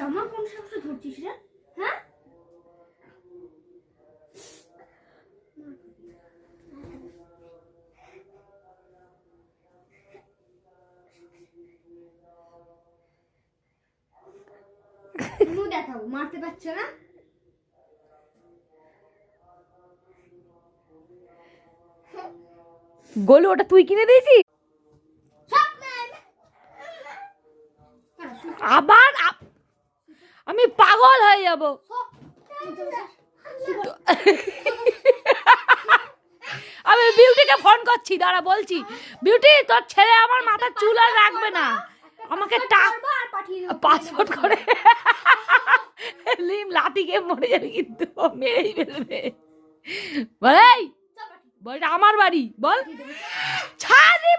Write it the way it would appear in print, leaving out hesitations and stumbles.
জামা কোন সাহসে ধরছিস রে? হ্যাঁ মুখ দেখাবো, মারতে পারছে না। গোলু ওটা তুই কিনে দিয়েছিস? আবার আমি পাগল হয়ে যাব। আমি বিউটিকে ফোন করছি, দাঁড়া বলছি। বিউটি, তোর ছেলে আমার মাথার চুল আর রাখবে না, আমাকে পাসপোর্ট করে লিম লাতিকে মরে যাবে, কিন্তু মেরেই ফেলবে। বল, এই বলটা আমার বাড়ি, বল ছাড়।